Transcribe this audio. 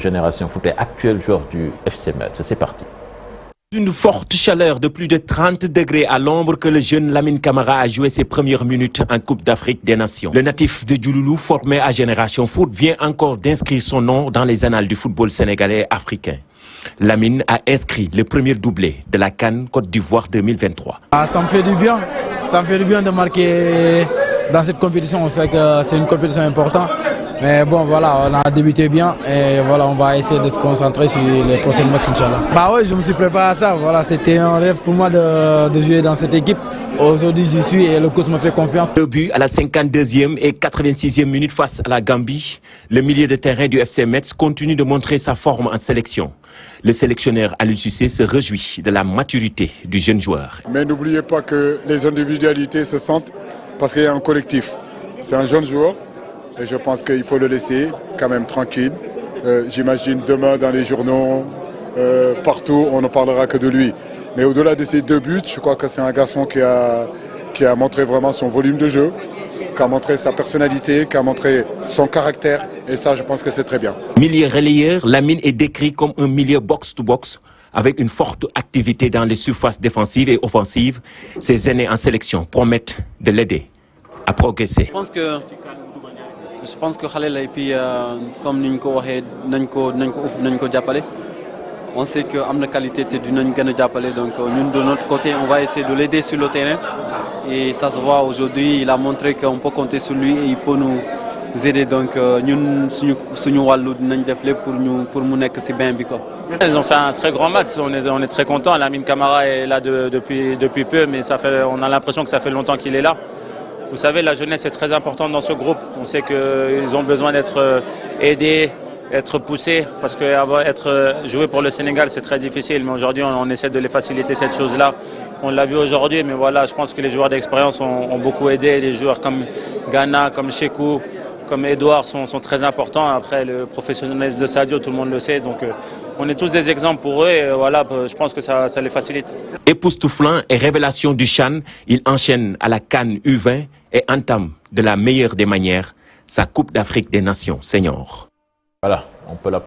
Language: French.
Génération Foot et actuel joueur du FC Metz. C'est parti. Une forte chaleur de plus de 30 degrés à l'ombre que le jeune Lamine Camara a joué ses premières minutes en Coupe d'Afrique des Nations. Le natif de Diouloulou, formé à Génération Foot, vient encore d'inscrire son nom dans les annales du football sénégalais et africain. Lamine a inscrit le premier doublé de la CAN Côte d'Ivoire 2023. Ça me fait du bien. Ça me fait du bien de marquer dans cette compétition. On sait que c'est une compétition importante. Mais bon, voilà, on a débuté bien et voilà, on va essayer de se concentrer sur les prochains matchs, Inch'Allah. Bah oui, je me suis préparé à ça. Voilà, c'était un rêve pour moi de jouer dans cette équipe. Aujourd'hui, j'y suis et le coach me fait confiance. 2 buts à la 52e et 86e minute face à la Gambie. Le milieu de terrain du FC Metz continue de montrer sa forme en sélection. Le sélectionneur Aliou Cissé se réjouit de la maturité du jeune joueur. Mais n'oubliez pas que les individualités se sentent parce qu'il y a un collectif. C'est un jeune joueur. Et je pense qu'il faut le laisser quand même tranquille. J'imagine demain dans les journaux, partout, on ne parlera que de lui. Mais au-delà de ces 2 buts, je crois que c'est un garçon qui a montré vraiment son volume de jeu, qui a montré sa personnalité, qui a montré son caractère. Et ça, je pense que c'est très bien. Milieu relayeur, Lamine est décrit comme un milieu box-to-box avec une forte activité dans les surfaces défensives et offensives. Ses aînés en sélection promettent de l'aider à progresser. Je pense que Khalil et puis comme nous l'avons dit, on sait qu'il a une qualité de donc nous de notre côté on va essayer de l'aider sur le terrain et ça se voit aujourd'hui, il a montré qu'on peut compter sur lui et il peut nous aider donc nous suñu walu dinañ def lépp pour mu nekk ci bain bi quoi. Ils ont fait un très grand match, on est très content. Lamine Camara est là depuis peu, mais on a l'impression que ça fait longtemps qu'il est là. Vous savez, la jeunesse est très importante dans ce groupe. On sait qu'ils ont besoin d'être aidés, être poussés, parce que jouer pour le Sénégal, c'est très difficile. Mais aujourd'hui, on essaie de les faciliter cette chose-là. On l'a vu aujourd'hui, mais voilà, je pense que les joueurs d'expérience ont beaucoup aidé. Les joueurs comme Ghana, comme Chekou, comme Edouard sont très importants. Après, le professionnalisme de Sadio, tout le monde le sait. Donc, on est tous des exemples pour eux et voilà, je pense que ça les facilite. Époustouflant et révélation du CHAN, il enchaîne à la CAN U20 et entame de la meilleure des manières sa Coupe d'Afrique des Nations seniors. Voilà, on peut la